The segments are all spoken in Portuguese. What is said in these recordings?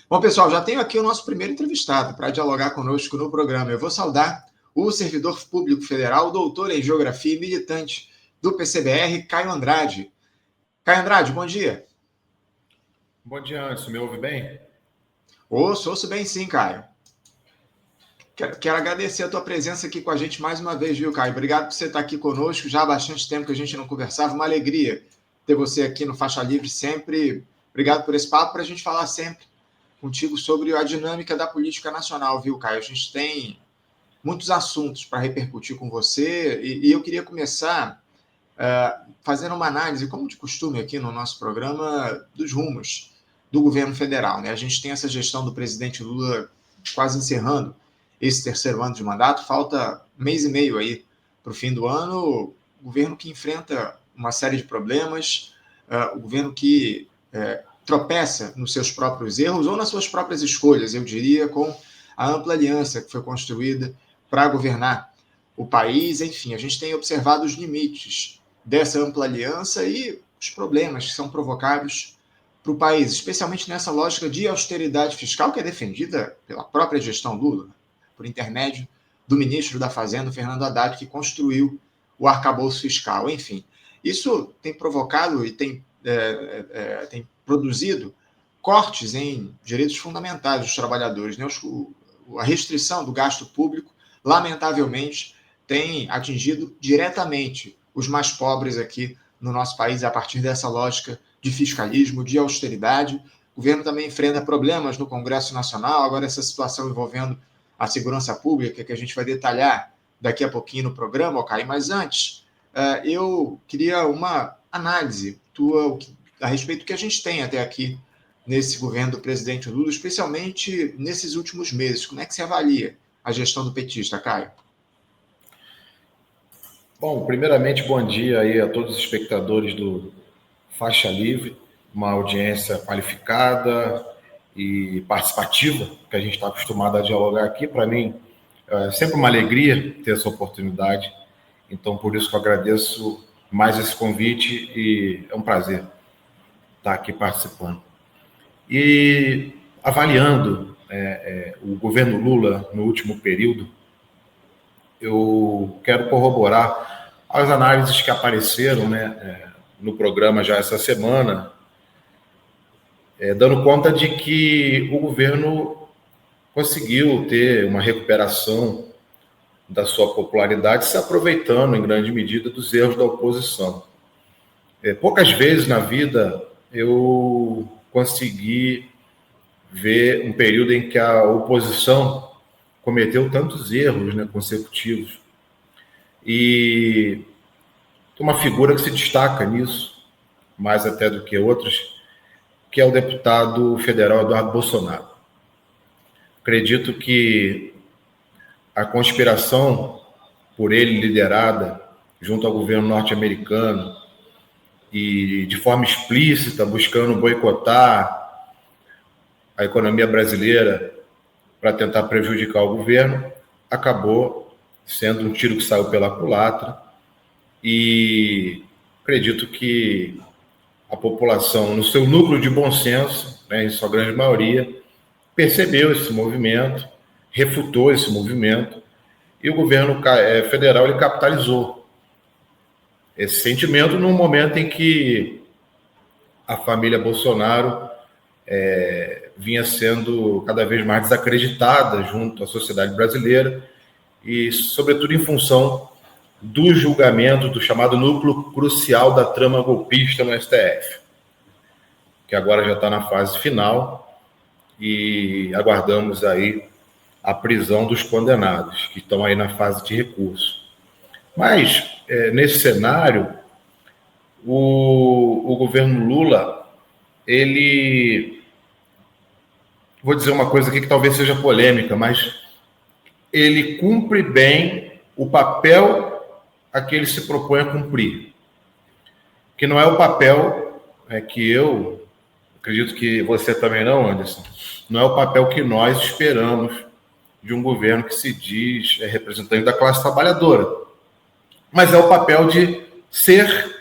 Bom, pessoal, já tenho aqui o nosso primeiro entrevistado para dialogar conosco no programa. Eu vou saudar o servidor público federal, doutor em Geografia e militante do PCBR, Caio Andrade. Caio Andrade, bom dia. Bom dia, Anderson. Me ouve bem? Ouço bem sim, Caio. Quero agradecer a tua presença aqui com a gente mais uma vez, viu, Caio? Obrigado por você estar aqui conosco. Já há bastante tempo que a gente não conversava. Uma alegria ter você aqui no Faixa Livre sempre. Obrigado por esse papo, para a gente falar sempre contigo sobre a dinâmica da política nacional, viu, Caio? A gente tem muitos assuntos para repercutir com você e eu queria começar fazendo uma análise, como de costume aqui no nosso programa, dos rumos do governo federal, né? A gente tem essa gestão do presidente Lula quase encerrando esse terceiro ano de mandato, falta um mês e meio aí para o fim do ano, o governo que enfrenta uma série de problemas, o governo que tropeça nos seus próprios erros ou nas suas próprias escolhas, eu diria, com a ampla aliança que foi construída para governar o país. Enfim, a gente tem observado os limites dessa ampla aliança e os problemas que são provocados para o país, especialmente nessa lógica de austeridade fiscal que é defendida pela própria gestão Lula, por intermédio do ministro da Fazenda, Fernando Haddad, que construiu o arcabouço fiscal. Enfim, isso tem provocado e tem produzido cortes em direitos fundamentais dos trabalhadores, né? A restrição do gasto público, lamentavelmente, tem atingido diretamente os mais pobres aqui no nosso país, a partir dessa lógica de fiscalismo, de austeridade. O governo também enfrenta problemas no Congresso Nacional, agora essa situação envolvendo a segurança pública, que a gente vai detalhar daqui a pouquinho no programa, Caio. Mas antes, eu queria uma análise tua a respeito do que a gente tem até aqui nesse governo do presidente Lula, especialmente nesses últimos meses. Como é que você avalia a gestão do petista, Caio? Bom, primeiramente, bom dia aí a todos os espectadores do Faixa Livre, uma audiência qualificada e participativa, que a gente está acostumado a dialogar aqui. Para mim, é sempre uma alegria ter essa oportunidade. Então, por isso que eu agradeço mais esse convite e é um prazer estar aqui participando. E avaliando o governo Lula no último período, eu quero corroborar as análises que apareceram no programa já essa semana, dando conta de que o governo conseguiu ter uma recuperação da sua popularidade, se aproveitando em grande medida dos erros da oposição. Poucas vezes na vida eu consegui ver um período em que a oposição cometeu tantos erros consecutivos. E uma figura que se destaca nisso, mais até do que outros, que é o deputado federal Eduardo Bolsonaro. Acredito que a conspiração por ele liderada junto ao governo norte-americano e de forma explícita buscando boicotar a economia brasileira para tentar prejudicar o governo, acabou sendo um tiro que saiu pela culatra. E acredito que a população, no seu núcleo de bom senso, em sua grande maioria, percebeu esse movimento, refutou esse movimento, e o governo federal ele capitalizou esse sentimento num momento em que a família Bolsonaro vinha sendo cada vez mais desacreditada junto à sociedade brasileira e, sobretudo, em função do julgamento do chamado núcleo crucial da trama golpista no STF, que agora já está na fase final e aguardamos aí a prisão dos condenados, que estão aí na fase de recurso. Mas, nesse cenário, o governo Lula, ele... Vou dizer uma coisa aqui que talvez seja polêmica, mas ele cumpre bem o papel a que ele se propõe a cumprir. Que não é o papel que eu, acredito que você também não, Anderson, não é o papel que nós esperamos de um governo que se diz representante da classe trabalhadora. Mas é o papel de ser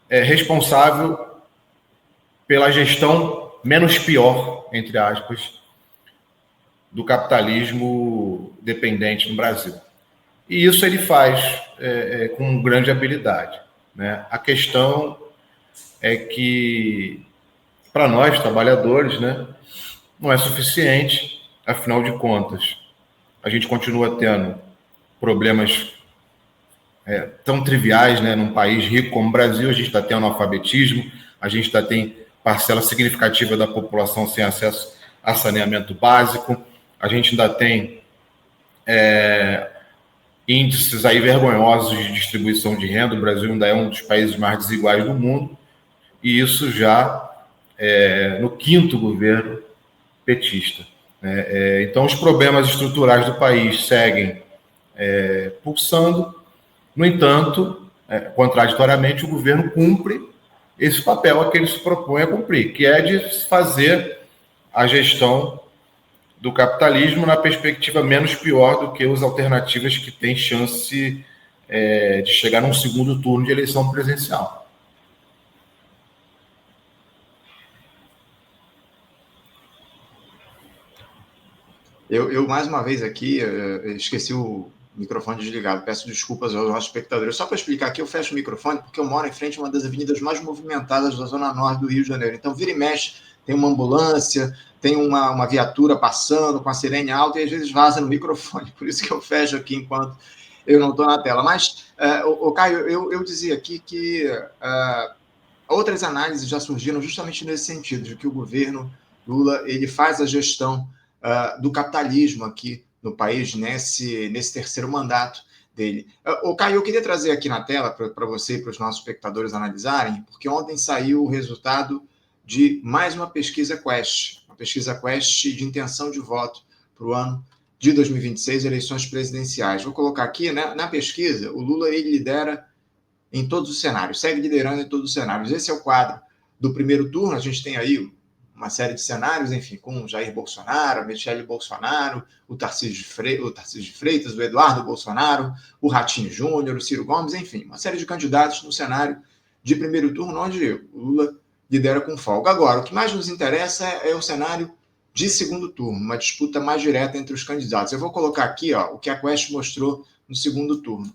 responsável pela gestão menos pior, entre aspas, do capitalismo dependente no Brasil. E isso ele faz com grande habilidade, né? A questão é que, para nós, trabalhadores, né, não é suficiente, afinal de contas, a gente continua tendo problemas tão triviais, né, num país rico como o Brasil. A gente está tendo analfabetismo, a gente tem parcela significativa da população sem acesso a saneamento básico, a gente ainda tem índices aí vergonhosos de distribuição de renda. O Brasil ainda é um dos países mais desiguais do mundo, e isso já no quinto governo petista. Então, os problemas estruturais do país seguem pulsando. No entanto, contraditoriamente, o governo cumpre esse papel a que ele se propõe a cumprir, que é de fazer a gestão do capitalismo na perspectiva menos pior do que as alternativas que têm chance de chegar num segundo turno de eleição presidencial. Eu mais uma vez aqui, esqueci o microfone desligado, peço desculpas aos nossos espectadores. Só para explicar aqui, eu fecho o microfone porque eu moro em frente a uma das avenidas mais movimentadas da zona norte do Rio de Janeiro. Então, vira e mexe, tem uma ambulância, tem uma viatura passando com a sirene alta e às vezes vaza no microfone. Por isso que eu fecho aqui enquanto eu não estou na tela. Mas, Caio, eu dizia aqui que outras análises já surgiram justamente nesse sentido, de que o governo Lula ele faz a gestão do capitalismo aqui no país, nesse terceiro mandato dele. Caio, eu queria trazer aqui na tela para você e para os nossos espectadores analisarem, porque ontem saiu o resultado de mais uma pesquisa Quest de intenção de voto para o ano de 2026, eleições presidenciais. Vou colocar aqui, né, na pesquisa, o Lula ele lidera em todos os cenários, segue liderando em todos os cenários. Esse é o quadro do primeiro turno. A gente tem aí uma série de cenários, enfim, com Jair Bolsonaro, a Michele Bolsonaro, o Tarcísio de Freitas, o Eduardo Bolsonaro, o Ratinho Júnior, o Ciro Gomes, enfim, uma série de candidatos no cenário de primeiro turno, onde o Lula lidera com folga. Agora, o que mais nos interessa é o cenário de segundo turno, uma disputa mais direta entre os candidatos. Eu vou colocar aqui o que a Quest mostrou no segundo turno.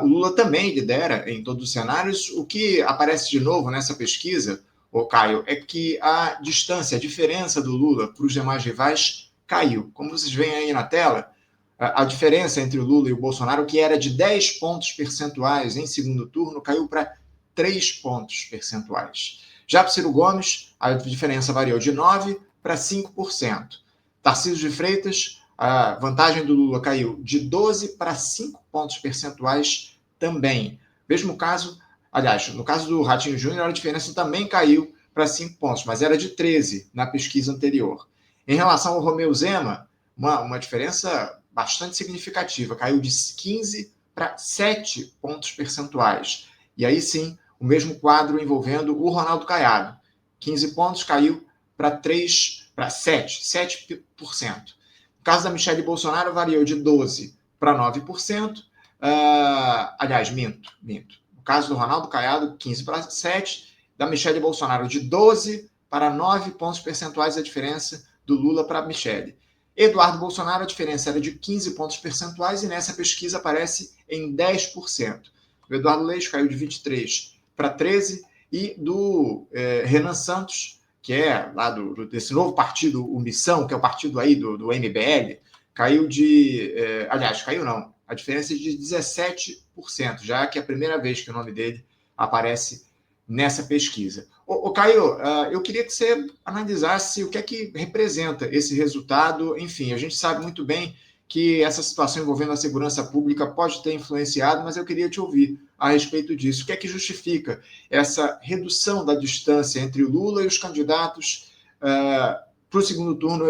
O Lula também lidera em todos os cenários. O que aparece de novo nessa pesquisa, Caio, é que a distância, a diferença do Lula para os demais rivais caiu. Como vocês veem aí na tela, a diferença entre o Lula e o Bolsonaro, que era de 10 pontos percentuais em segundo turno, caiu para 3 pontos percentuais. Já para o Ciro Gomes, a diferença variou de 9% para 5%. Tarcísio de Freitas, a vantagem do Lula caiu de 12 para 5 pontos percentuais também. Mesmo caso, aliás, no caso do Ratinho Júnior, a diferença também caiu para 5 pontos, mas era de 13 na pesquisa anterior. Em relação ao Romeu Zema, uma diferença bastante significativa, caiu de 15 para 7 pontos percentuais. E aí sim, o mesmo quadro envolvendo o Ronaldo Caiado. 15 pontos caiu para 7%. No caso da Michele Bolsonaro, variou de 12% para 9%. Aliás, minto. No caso do Ronaldo Caiado, 15 para 7%. Da Michele Bolsonaro, de 12 para 9 pontos percentuais a diferença do Lula para a Michele. Eduardo Bolsonaro, a diferença era de 15 pontos percentuais e nessa pesquisa aparece em 10%. O Eduardo Leite caiu de 23 para 13 e do Renan Santos, que é lá desse novo partido, o Missão, que é o partido aí do MBL, caiu de... caiu não. A diferença é de 17%, já que é a primeira vez que o nome dele aparece nessa pesquisa. Caio, eu queria que você analisasse o que é que representa esse resultado. Enfim, a gente sabe muito bem que essa situação envolvendo a segurança pública pode ter influenciado, mas eu queria te ouvir a respeito disso. O que é que justifica essa redução da distância entre o Lula e os candidatos para o segundo turno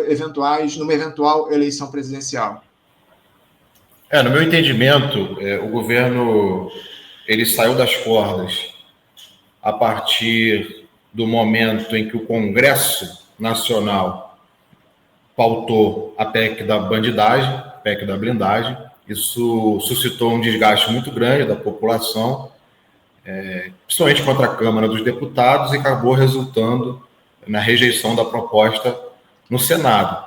numa eventual eleição presidencial? No meu entendimento, o governo ele saiu das cordas a partir do momento em que o Congresso Nacional pautou a PEC da bandidagem, PEC da blindagem. Isso suscitou um desgaste muito grande da população, principalmente contra a Câmara dos Deputados, e acabou resultando na rejeição da proposta no Senado.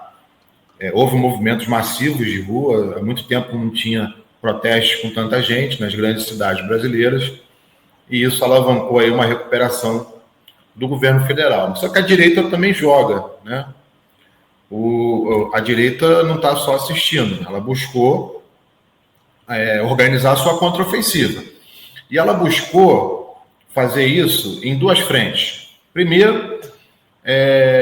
Houve movimentos massivos de rua, há muito tempo não tinha protestos com tanta gente nas grandes cidades brasileiras, e isso alavancou aí uma recuperação do governo federal. Só que a direita também joga, né? A direita não está só assistindo, ela buscou organizar a sua contraofensiva. E ela buscou fazer isso em duas frentes. Primeiro,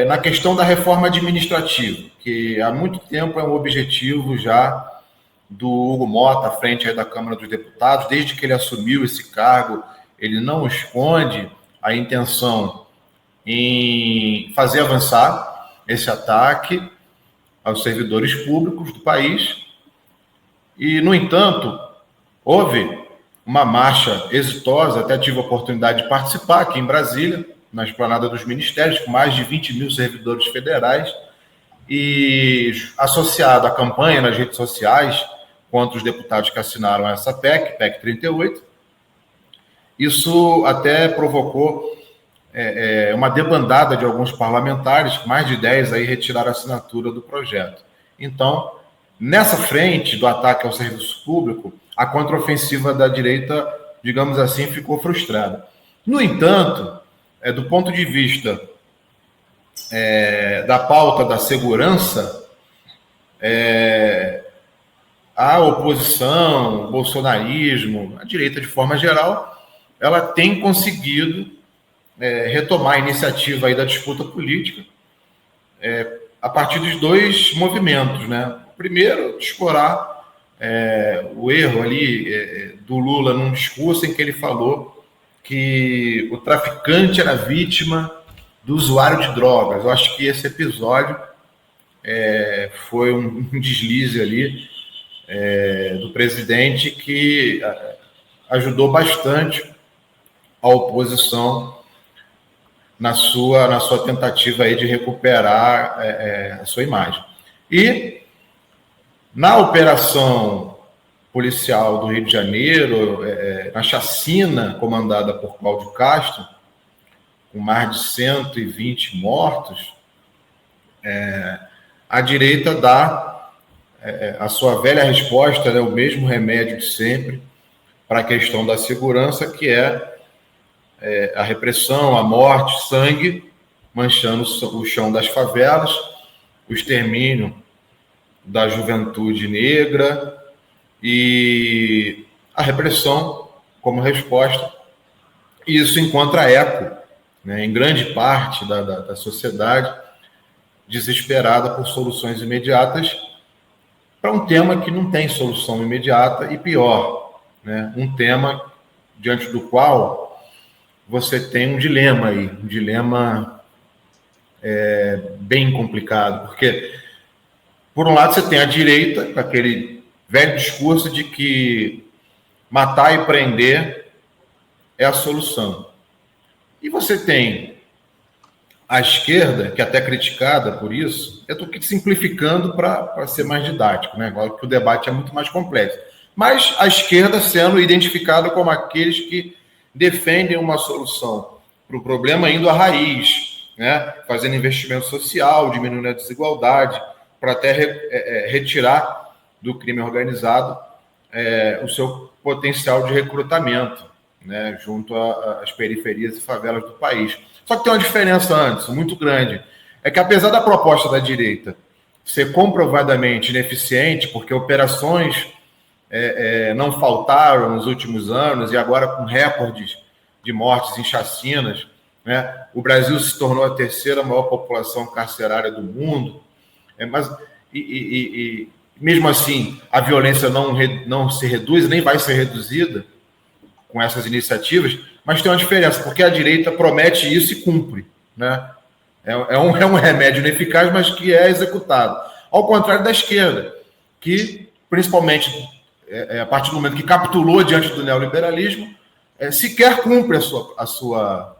na questão da reforma administrativa, que há muito tempo é um objetivo já do Hugo Mota, à frente aí da Câmara dos Deputados. Desde que ele assumiu esse cargo, ele não esconde a intenção em fazer avançar esse ataque aos servidores públicos do país. E, no entanto, houve uma marcha exitosa, até tive a oportunidade de participar aqui em Brasília, na Esplanada dos Ministérios, com mais de 20 mil servidores federais, e associado à campanha nas redes sociais contra os deputados que assinaram essa PEC 38, isso até provocou uma debandada de alguns parlamentares, mais de 10 aí retiraram a assinatura do projeto. Então, nessa frente do ataque ao serviço público, a contraofensiva da direita, digamos assim, ficou frustrada. No entanto, do ponto de vista da pauta da segurança, a oposição, o bolsonarismo, a direita de forma geral, ela tem conseguido retomar a iniciativa aí da disputa política a partir dos dois movimentos, né? Primeiro, explorar o erro ali do Lula num discurso em que ele falou que o traficante era vítima do usuário de drogas. Eu acho que esse episódio foi um deslize ali do presidente que ajudou bastante a oposição na sua tentativa aí de recuperar a sua imagem. E na operação policial do Rio de Janeiro, na chacina comandada por Cláudio Castro, com mais de 120 mortos, a direita dá a sua velha resposta, né, o mesmo remédio de sempre para a questão da segurança, que a repressão, a morte, sangue, manchando o chão das favelas, o extermínio da juventude negra e a repressão como resposta. E isso encontra eco, né, em grande parte da sociedade desesperada por soluções imediatas para um tema que não tem solução imediata e pior, né, um tema diante do qual você tem um dilema aí, um dilema bem complicado, porque, por um lado, você tem a direita, com aquele velho discurso de que matar e prender é a solução. E você tem a esquerda, que é até criticada por isso, eu estou simplificando para ser mais didático, né? Agora que o debate é muito mais complexo. Mas a esquerda sendo identificada como aqueles que defendem uma solução para o problema indo à raiz, né? Fazendo investimento social, diminuindo a desigualdade, para até retirar do crime organizado o seu potencial de recrutamento, né? Junto às periferias e favelas do país. Só que tem uma diferença antes, muito grande. É que apesar da proposta da direita ser comprovadamente ineficiente, porque operações não faltaram nos últimos anos, e agora com recordes de mortes em chacinas, né? O Brasil se tornou a terceira maior população carcerária do mundo, mas mesmo assim a violência não se reduz, nem vai ser reduzida com essas iniciativas, mas tem uma diferença, porque a direita promete isso e cumpre, né? É um remédio ineficaz, mas que é executado. Ao contrário da esquerda, que, principalmente a partir do momento que capitulou diante do neoliberalismo, sequer cumpre a sua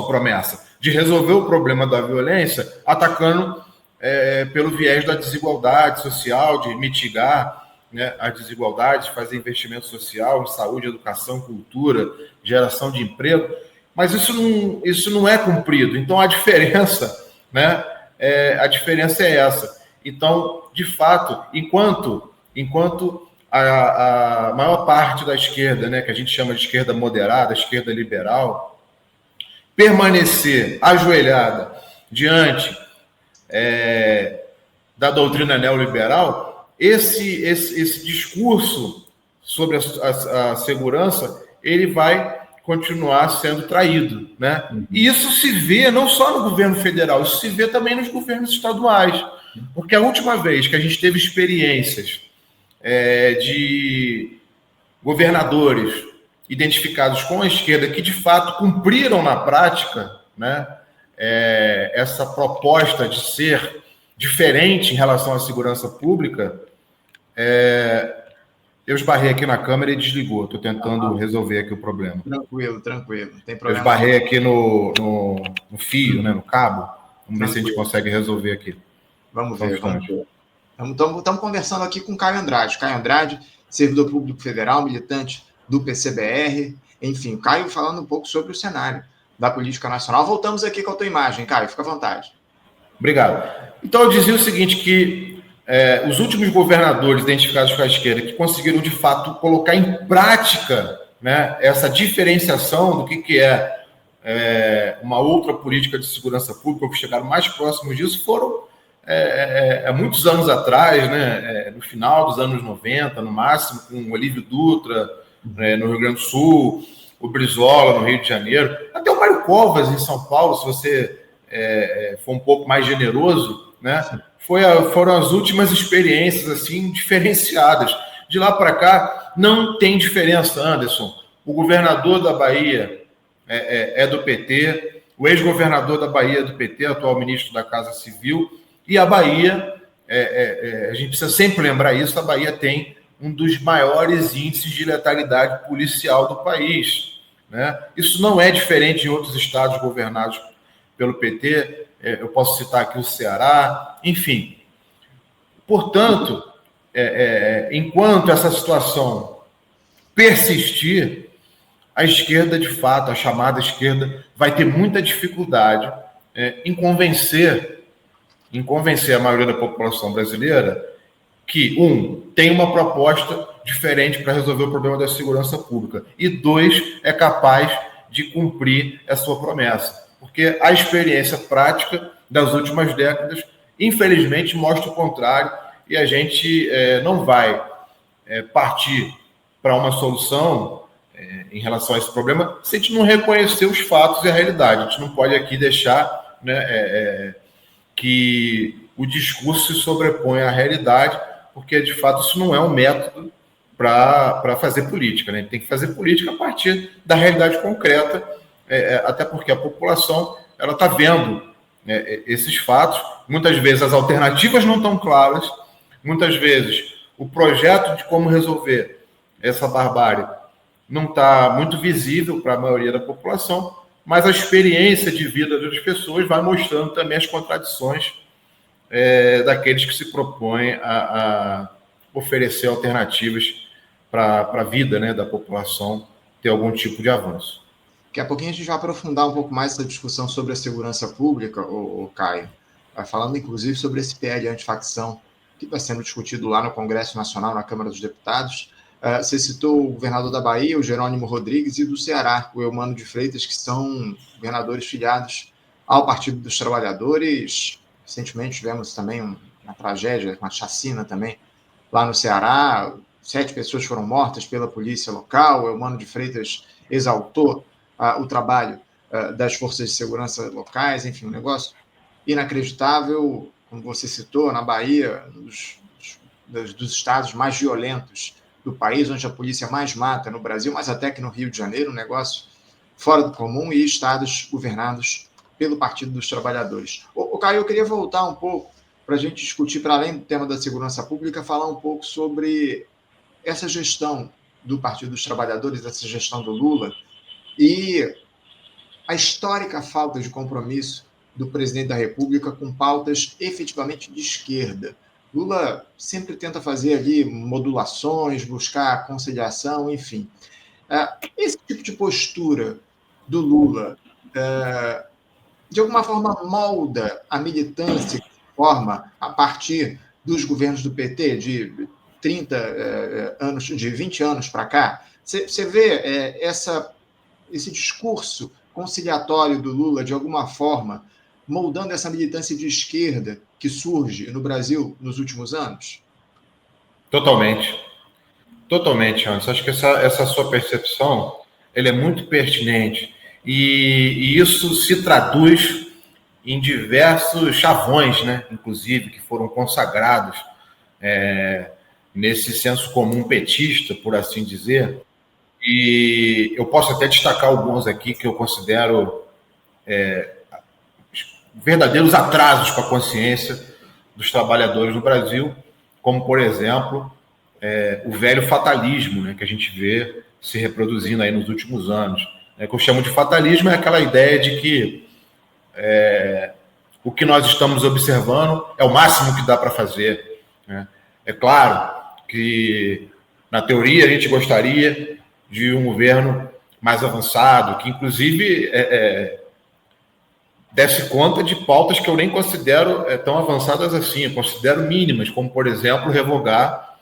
promessa de resolver o problema da violência atacando pelo viés da desigualdade social, de mitigar, né, as desigualdades, fazer investimento social em saúde, educação, cultura, geração de emprego. mas isso não é cumprido. Então, a diferença, né, a diferença é essa. Então, de fato, enquanto a maior parte da esquerda, né, que a gente chama de esquerda moderada, esquerda liberal, permanecer ajoelhada diante da doutrina neoliberal, esse discurso sobre a segurança, ele vai continuar sendo traído, né? E isso se vê não só no governo federal, isso se vê também nos governos estaduais, porque a última vez que a gente teve experiências de governadores identificados com a esquerda que de fato cumpriram na prática, né, essa proposta de ser diferente em relação à segurança pública, eu esbarrei aqui na câmera e desligou. Estou tentando resolver aqui o problema. Tranquilo. Não tem problema. Eu esbarrei aqui no fio, né, no cabo. Vamos ver se a gente consegue resolver aqui. Vamos ver. Estamos conversando aqui com o Caio Andrade. Caio Andrade, servidor público federal, militante do PCBR. Enfim, Caio falando um pouco sobre o cenário da política nacional. Voltamos aqui com a tua imagem, Caio. Fica à vontade. Obrigado. Então, eu dizia o seguinte, que os últimos governadores identificados com a esquerda que conseguiram, de fato, colocar em prática, né, essa diferenciação do que é uma outra política de segurança pública, ou que chegaram mais próximos disso, foram há muitos anos atrás, né, no final dos anos 90, no máximo, com o Olívio Dutra, no Rio Grande do Sul, o Brizola, no Rio de Janeiro, até o Mário Covas, em São Paulo, se você for um pouco mais generoso, né, foram as últimas experiências assim diferenciadas. De lá para cá, não tem diferença, Anderson. O governador da Bahia é do PT, o ex-governador da Bahia é do PT, atual ministro da Casa Civil, e a Bahia, a gente precisa sempre lembrar isso, a Bahia tem um dos maiores índices de letalidade policial do país, né? Isso não é diferente em outros estados governados pelo PT, eu posso citar aqui o Ceará, enfim. Portanto, enquanto essa situação persistir, a esquerda, de fato, a chamada esquerda, vai ter muita dificuldade em convencer a maioria da população brasileira que, tem uma proposta diferente para resolver o problema da segurança pública, e 2, é capaz de cumprir a sua promessa. Porque a experiência prática das últimas décadas, infelizmente, mostra o contrário, e a gente não vai partir para uma solução em relação a esse problema se a gente não reconhecer os fatos e a realidade. A gente não pode aqui deixar, né, que o discurso se sobreponha à realidade, porque, de fato, isso não é um método para fazer política, né? A gente tem que fazer política a partir da realidade concreta, até porque a população está vendo esses fatos. Muitas vezes as alternativas não estão claras, muitas vezes o projeto de como resolver essa barbárie não está muito visível para a maioria da população, mas a experiência de vida das pessoas vai mostrando também as contradições daqueles que se propõem a oferecer alternativas para a vida, né, da população ter algum tipo de avanço. Daqui a pouquinho a gente vai aprofundar um pouco mais essa discussão sobre a segurança pública, o Caio, falando inclusive sobre esse PL antifacção que está sendo discutido lá no Congresso Nacional, na Câmara dos Deputados. Você citou o governador da Bahia, o Jerônimo Rodrigues, e do Ceará, o Eumano de Freitas, que são governadores filiados ao Partido dos Trabalhadores. Recentemente tivemos também uma tragédia, uma chacina também, lá no Ceará. 7 pessoas foram mortas pela polícia local. O Eumano de Freitas exaltou o trabalho das forças de segurança locais. Enfim, um negócio inacreditável, como você citou, na Bahia, dos estados mais violentos do país, onde a polícia mais mata no Brasil, mas até que no Rio de Janeiro, um negócio fora do comum, e estados governados pelo Partido dos Trabalhadores. Caio, eu queria voltar um pouco para a gente discutir, para além do tema da segurança pública, falar um pouco sobre essa gestão do Partido dos Trabalhadores, essa gestão do Lula, e a histórica falta de compromisso do presidente da República com pautas efetivamente de esquerda. Lula sempre tenta fazer ali modulações, buscar conciliação, enfim. Esse tipo de postura do Lula, de alguma forma molda a militância que se forma a partir dos governos do PT, de 30 anos, de 20 anos para cá? Você vê esse discurso conciliatório do Lula, de alguma forma, moldando essa militância de esquerda que surge no Brasil nos últimos anos? Totalmente. Totalmente, Anderson. Acho que essa sua percepção ele é muito pertinente. E isso se traduz em diversos chavões, né? Inclusive, que foram consagrados nesse senso comum petista, por assim dizer. E eu posso até destacar alguns aqui que eu considero verdadeiros atrasos para a consciência dos trabalhadores no Brasil, como, por exemplo, o velho fatalismo, né, que a gente vê se reproduzindo aí nos últimos anos. O que eu chamo de fatalismo é aquela ideia de que o que nós estamos observando é o máximo que dá para fazer, né? É claro que, na teoria, a gente gostaria de um governo mais avançado, que, inclusive, desse conta de pautas que eu nem considero tão avançadas assim, eu considero mínimas, como, por exemplo, revogar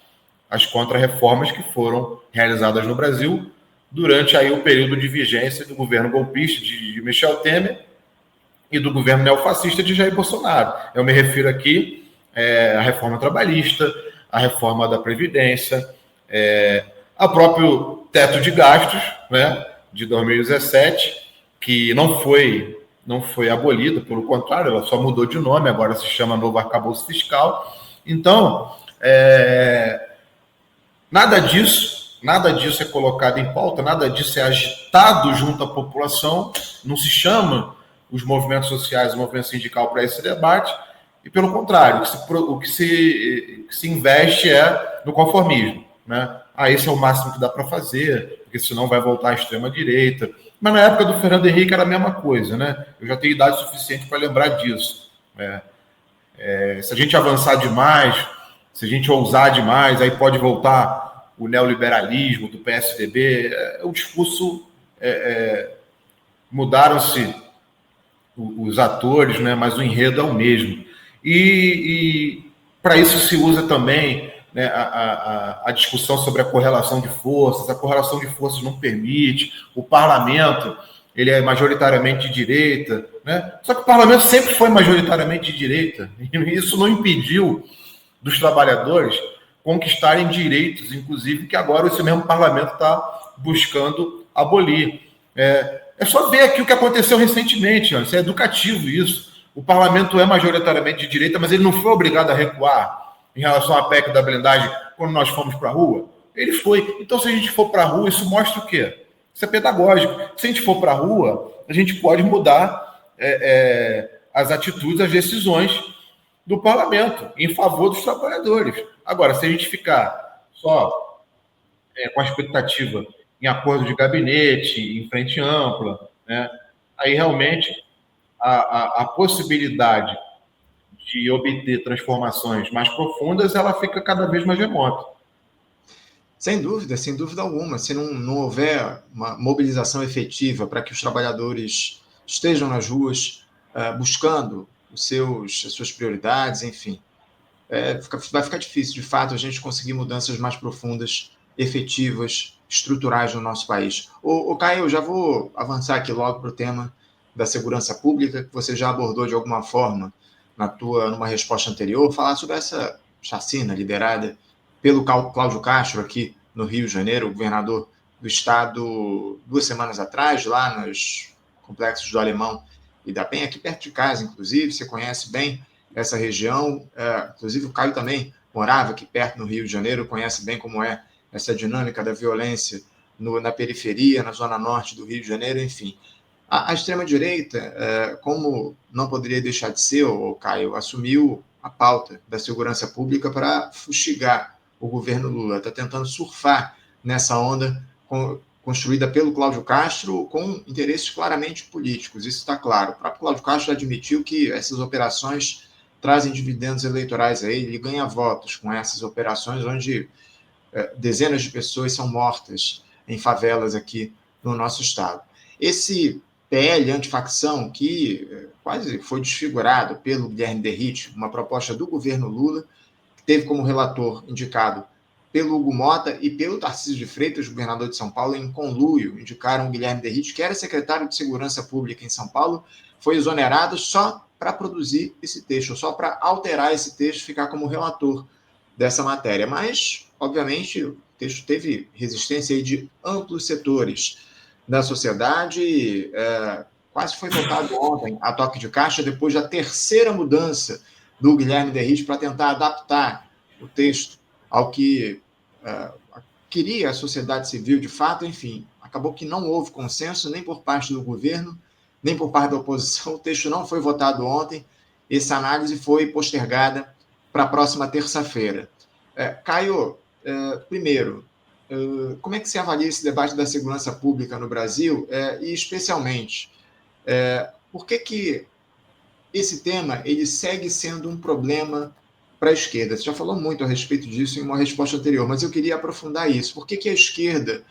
as contrarreformas que foram realizadas no Brasil durante aí o período de vigência do governo golpista de Michel Temer e do governo neofascista de Jair Bolsonaro. Eu me refiro aqui à reforma trabalhista, à reforma da Previdência, ao próprio teto de gastos, né, de 2017, que não foi abolida, pelo contrário, ela só mudou de nome, agora se chama novo arcabouço fiscal. Então, nada disso é colocado em pauta, nada disso é agitado junto à população, não se chama os movimentos sociais, o movimento sindical para esse debate, e pelo contrário, o que se investe no conformismo, né? Esse é o máximo que dá para fazer, porque senão vai voltar à extrema-direita. Mas na época do Fernando Henrique era a mesma coisa, né? Eu já tenho idade suficiente para lembrar disso. Se a gente avançar demais, se a gente ousar demais, aí pode voltar o neoliberalismo do PSDB. O discurso mudaram-se os atores, né? Mas o enredo é o mesmo. E para isso se usa também, né, a discussão sobre a correlação de forças. A correlação de forças não permite. O parlamento ele é majoritariamente de direita, né? Só que o parlamento sempre foi majoritariamente de direita. E isso não impediu dos trabalhadores conquistarem direitos, inclusive, que agora esse mesmo parlamento está buscando abolir. É só ver aqui o que aconteceu recentemente, isso é educativo isso. O parlamento é majoritariamente de direita, mas ele não foi obrigado a recuar em relação à PEC da blindagem quando nós fomos para a rua. Ele foi. Então, se a gente for para a rua, isso mostra o quê? Isso é pedagógico. Se a gente for para a rua, a gente pode mudar as atitudes, as decisões do parlamento em favor dos trabalhadores. Agora, se a gente ficar só com a expectativa em acordo de gabinete, em frente ampla, né, aí realmente a possibilidade de obter transformações mais profundas, ela fica cada vez mais remota. Sem dúvida alguma. Se não houver uma mobilização efetiva para que os trabalhadores estejam nas ruas buscando as suas prioridades, enfim, vai ficar difícil, de fato, a gente conseguir mudanças mais profundas, efetivas, estruturais no nosso país. Caio, eu já vou avançar aqui logo para o tema da segurança pública, que você já abordou de alguma forma numa resposta anterior, falar sobre essa chacina liderada pelo Cláudio Castro aqui no Rio de Janeiro, o governador do estado, 2 semanas atrás, lá nos complexos do Alemão e da Penha, aqui perto de casa, inclusive, você conhece bem essa região, inclusive o Caio também morava aqui perto no Rio de Janeiro, conhece bem como é essa dinâmica da violência na periferia, na zona norte do Rio de Janeiro, enfim. A extrema-direita, como não poderia deixar de ser, Caio, assumiu a pauta da segurança pública para fustigar o governo Lula. Está tentando surfar nessa onda construída pelo Cláudio Castro com interesses claramente políticos, isso está claro. O próprio Cláudio Castro admitiu que essas operações trazem dividendos eleitorais a ele, ele ganha votos com essas operações, onde dezenas de pessoas são mortas em favelas aqui no nosso estado. esse PL antifacção, que quase foi desfigurado pelo Guilherme Derrite, uma proposta do governo Lula, que teve como relator indicado pelo Hugo Mota e pelo Tarcísio de Freitas, governador de São Paulo, em conluio, indicaram o Guilherme Derrite, que era secretário de Segurança Pública em São Paulo, foi exonerado só para produzir esse texto, só para alterar esse texto, ficar como relator dessa matéria. Mas, obviamente, o texto teve resistência aí de amplos setores da sociedade, quase foi votado ontem a toque de caixa, depois da terceira mudança do Guilherme Derrite para tentar adaptar o texto ao que queria a sociedade civil de fato. Enfim, acabou que não houve consenso nem por parte do governo, nem por parte da oposição. O texto não foi votado ontem, essa análise foi postergada para a próxima terça-feira. Caio, primeiro, como é que você avalia esse debate da segurança pública no Brasil, e especialmente, por que esse tema ele segue sendo um problema para a esquerda? Você já falou muito a respeito disso em uma resposta anterior, mas eu queria aprofundar isso. Por que a esquerda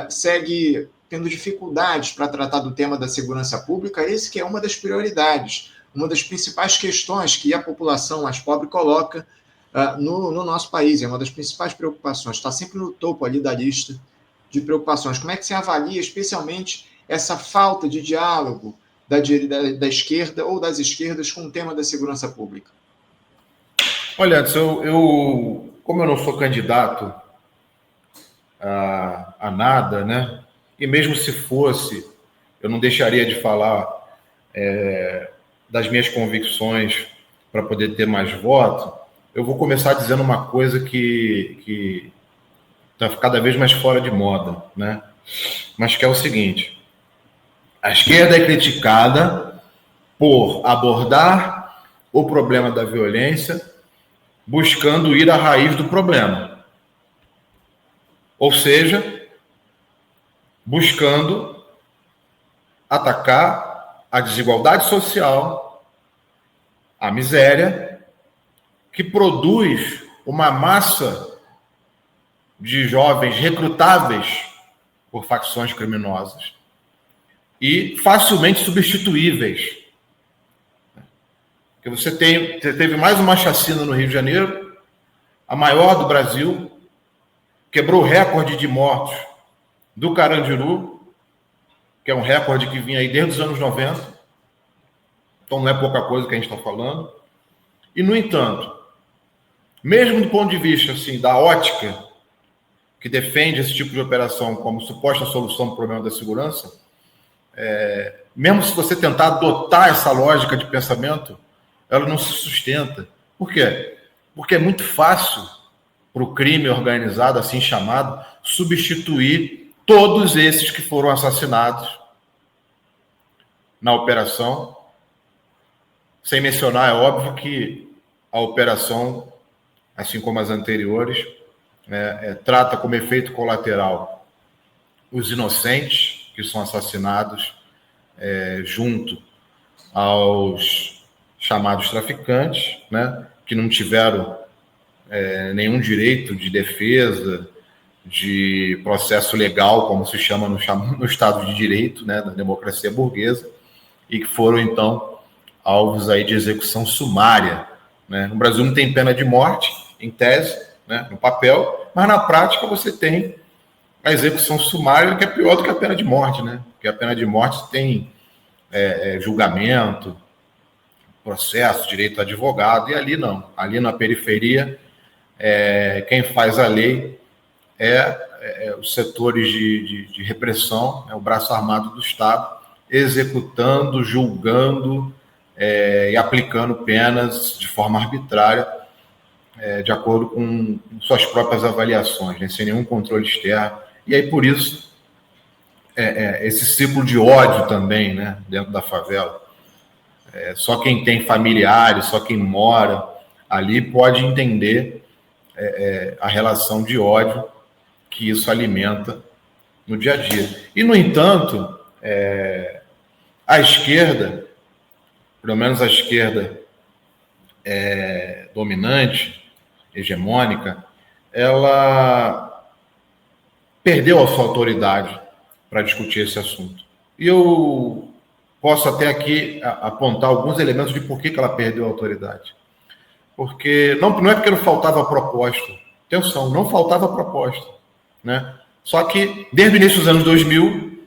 segue tendo dificuldades para tratar do tema da segurança pública? Esse que é uma das prioridades, uma das principais questões que a população mais pobre coloca no nosso país, é uma das principais preocupações, está sempre no topo ali da lista de preocupações. Como é que você avalia especialmente essa falta de diálogo da esquerda ou das esquerdas com o tema da segurança pública? Olha, como eu não sou candidato a nada, né? E mesmo se fosse, eu não deixaria de falar das minhas convicções para poder ter mais voto. Eu vou começar dizendo uma coisa que está cada vez mais fora de moda, né? Mas que é o seguinte: a esquerda é criticada por abordar o problema da violência buscando ir à raiz do problema. Ou seja, buscando atacar a desigualdade social, a miséria, que produz uma massa de jovens recrutáveis por facções criminosas e facilmente substituíveis. Porque você teve mais uma chacina no Rio de Janeiro, a maior do Brasil, quebrou o recorde de mortos do Carandiru, que é um recorde que vinha aí desde os anos 90, então não é pouca coisa que a gente está falando. E, no entanto, mesmo do ponto de vista assim, da ótica que defende esse tipo de operação como suposta solução do problema da segurança, mesmo se você tentar adotar essa lógica de pensamento, ela não se sustenta. Por quê? Porque é muito fácil para o crime organizado, assim chamado, substituir todos esses que foram assassinados na operação, sem mencionar, é óbvio, que a operação, assim como as anteriores, trata como efeito colateral os inocentes que são assassinados junto aos chamados traficantes, né, que não tiveram nenhum direito de defesa, de processo legal, como se chama no Estado de Direito, né, da democracia burguesa, e que foram, então, alvos aí de execução sumária, né? No Brasil não tem pena de morte, em tese, né, no papel, mas na prática você tem a execução sumária, que é pior do que a pena de morte, né? Porque a pena de morte tem julgamento, processo, direito a advogado, e ali não. Ali na periferia, quem faz a lei os setores de repressão, o braço armado do Estado, executando, julgando e aplicando penas de forma arbitrária, de acordo com suas próprias avaliações, né, sem nenhum controle externo. E aí, por isso, esse ciclo de ódio também, né, dentro da favela. Só quem tem familiares, só quem mora ali pode entender a relação de ódio que isso alimenta no dia a dia. E, no entanto, a esquerda, pelo menos a esquerda dominante, hegemônica, ela perdeu a sua autoridade para discutir esse assunto. E eu posso até aqui apontar alguns elementos de por que ela perdeu a autoridade. Porque não é porque não faltava proposta. Atenção, não faltava proposta, né? Só que, desde o início dos anos 2000,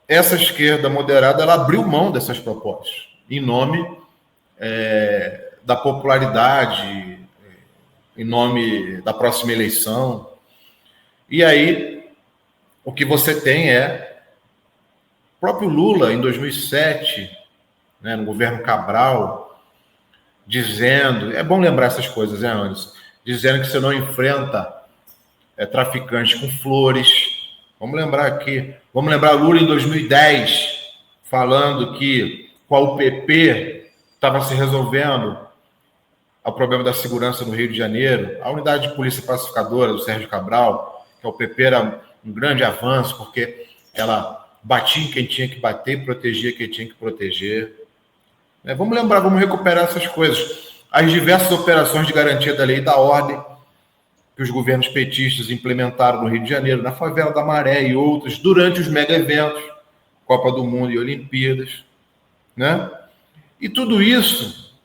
essa esquerda moderada ela abriu mão dessas propostas, em nome da popularidade, em nome da próxima eleição. E aí, o que você tem é o próprio Lula, em 2007, né, no governo Cabral, dizendo, é bom lembrar essas coisas, né, Anderson? Dizendo que você não enfrenta traficantes com flores. Vamos lembrar Lula em 2010, falando que com a UPP estava se resolvendo o problema da segurança no Rio de Janeiro. A unidade de polícia pacificadora do Sérgio Cabral, que a UPP era um grande avanço, porque ela batia em quem tinha que bater e protegia quem tinha que proteger. Vamos lembrar, vamos recuperar essas coisas. As diversas operações de garantia da lei e da ordem que os governos petistas implementaram no Rio de Janeiro, na favela da Maré e outros, durante os mega eventos, Copa do Mundo e Olimpíadas, né? E tudo isso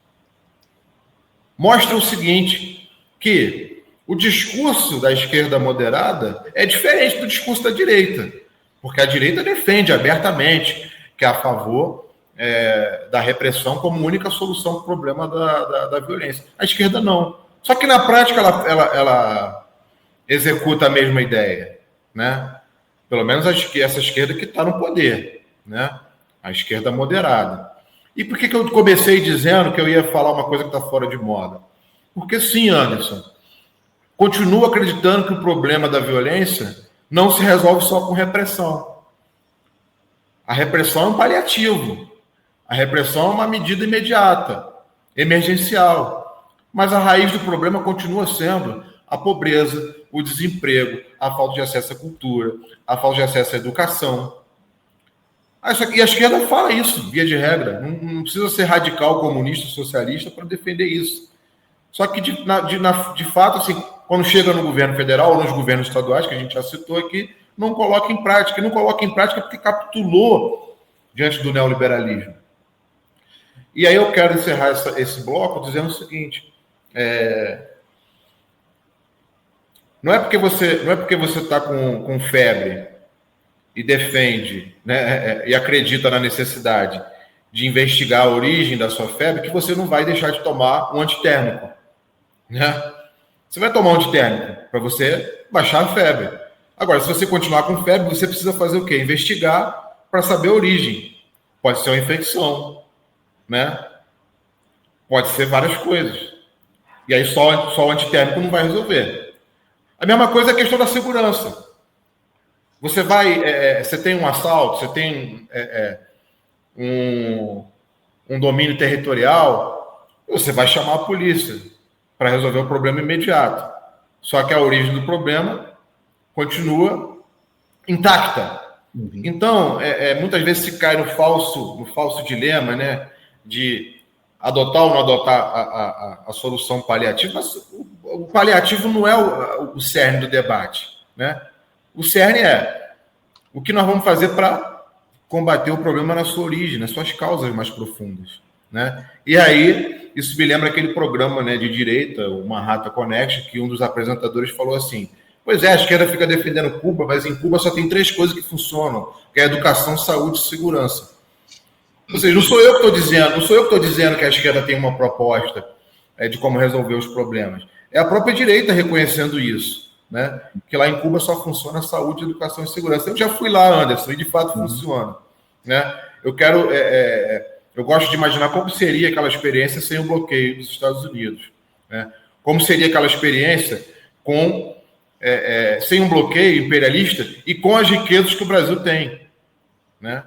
mostra o seguinte, que o discurso da esquerda moderada é diferente do discurso da direita, porque a direita defende abertamente que é a favor da repressão como única solução para o problema da violência. A esquerda não. Só que na prática ela executa a mesma ideia, né? Pelo menos essa esquerda que está no poder, né? A esquerda moderada. E por que eu comecei dizendo que eu ia falar uma coisa que está fora de moda? Porque sim, Anderson, continuo acreditando que o problema da violência não se resolve só com repressão. A repressão é um paliativo. A repressão é uma medida imediata, emergencial. Mas a raiz do problema continua sendo a pobreza, o desemprego, a falta de acesso à cultura, a falta de acesso à educação. E a esquerda fala isso, via de regra. Não precisa ser radical, comunista, socialista para defender isso. Só que, de fato, assim, quando chega no governo federal ou nos governos estaduais, que a gente já citou aqui, não coloca em prática. E não coloca em prática porque capitulou diante do neoliberalismo. E aí eu quero encerrar esse bloco dizendo o seguinte, não é porque você está com febre e defende, né, e acredita na necessidade de investigar a origem da sua febre que você não vai deixar de tomar um antitérmico, né? Você vai tomar um antitérmico para você baixar a febre. Agora, se você continuar com febre, você precisa fazer o quê? Investigar para saber a origem. Pode ser uma infecção, né? Pode ser várias coisas. E aí só o antitérmico não vai resolver. A mesma coisa é a questão da segurança. Você tem um assalto, você tem um domínio territorial, você vai chamar a polícia para resolver o problema imediato. Só que a origem do problema continua intacta. Uhum. Então, muitas vezes se cai no falso dilema, né, de adotar ou não adotar a solução paliativa, mas o paliativo não é o cerne do debate, né? O cerne é o que nós vamos fazer para combater o problema na sua origem, nas suas causas mais profundas, né? E aí, isso me lembra aquele programa, né, de direita, o Manhattan Connection, que um dos apresentadores falou assim, pois a esquerda fica defendendo Cuba, mas em Cuba só tem 3 coisas que funcionam, que é educação, saúde e segurança. Ou seja, não sou eu que estou dizendo que a esquerda tem uma proposta de como resolver os problemas. É a própria direita reconhecendo isso, né? Que lá em Cuba só funciona saúde, educação e segurança. Eu já fui lá, Anderson, e de fato funciona, né? Eu gosto de imaginar como seria aquela experiência sem o bloqueio dos Estados Unidos, né? Como seria aquela experiência sem um bloqueio imperialista e com as riquezas que o Brasil tem, né?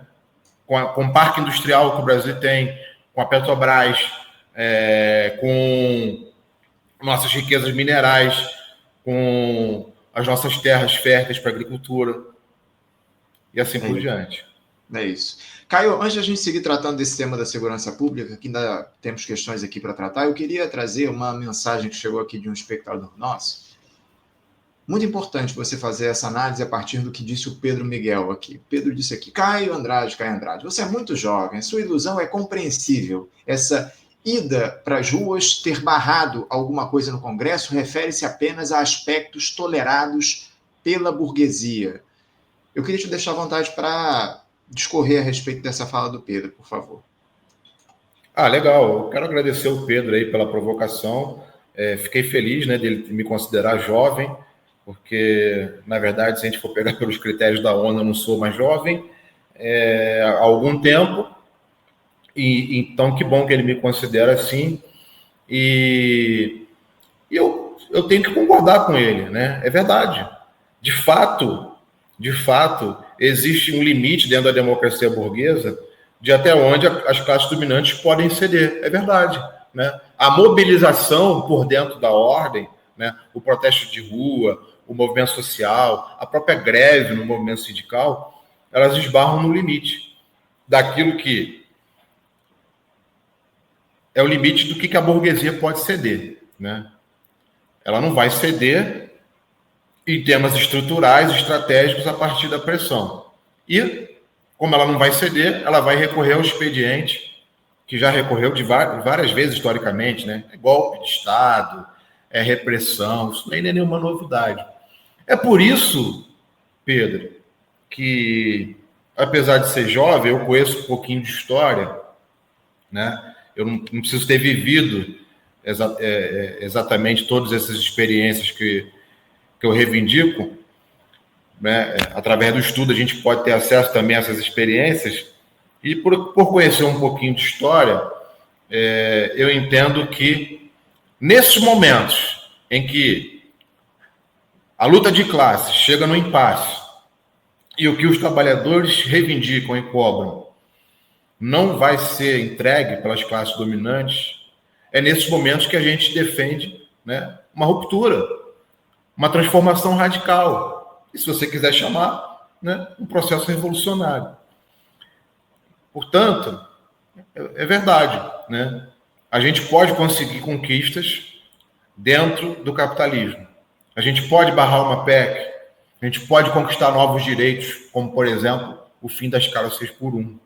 Com o parque industrial que o Brasil tem, com a Petrobras, com nossas riquezas minerais, com as nossas terras férteis para a agricultura e assim por diante. É isso. Caio, antes de a gente seguir tratando desse tema da segurança pública, que ainda temos questões aqui para tratar, eu queria trazer uma mensagem que chegou aqui de um espectador nosso. muito importante você fazer essa análise a partir do que disse o Pedro Miguel aqui. Pedro disse aqui, Caio Andrade, você é muito jovem, a sua ilusão é compreensível. Essa ida para as ruas ter barrado alguma coisa no Congresso refere-se apenas a aspectos tolerados pela burguesia. Eu queria te deixar à vontade para discorrer a respeito dessa fala do Pedro, por favor. Legal. Eu quero agradecer o Pedro aí pela provocação. Fiquei feliz, né, dele me considerar jovem, porque, na verdade, se a gente for pegar pelos critérios da ONU, eu não sou mais jovem há algum tempo. E então, que bom que ele me considera assim. E eu tenho que concordar com ele, né? É verdade. De fato, existe um limite dentro da democracia burguesa de até onde as classes dominantes podem ceder. É verdade, né? A mobilização por dentro da ordem, né? O protesto de rua, o movimento social, a própria greve no movimento sindical, elas esbarram no limite daquilo que é o limite do que a burguesia pode ceder, né? Ela não vai ceder em temas estruturais, estratégicos, a partir da pressão. E, como ela não vai ceder, ela vai recorrer ao expediente, que já recorreu de várias vezes historicamente, né? É golpe de Estado, é repressão, isso nem é nenhuma novidade. É por isso, Pedro, que, apesar de ser jovem, eu conheço um pouquinho de história, né? Eu não preciso ter vivido exatamente todas essas experiências que eu reivindico, né? Através do estudo a gente pode ter acesso também a essas experiências, e por conhecer um pouquinho de história, eu entendo que nesses momentos em que a luta de classes chega no impasse e o que os trabalhadores reivindicam e cobram não vai ser entregue pelas classes dominantes, é nesses momentos que a gente defende, né, uma ruptura, uma transformação radical, e se você quiser chamar, né, um processo revolucionário. Portanto, é verdade, né? A gente pode conseguir conquistas dentro do capitalismo. A gente pode barrar uma PEC, a gente pode conquistar novos direitos, como, por exemplo, o fim da escala 6x1.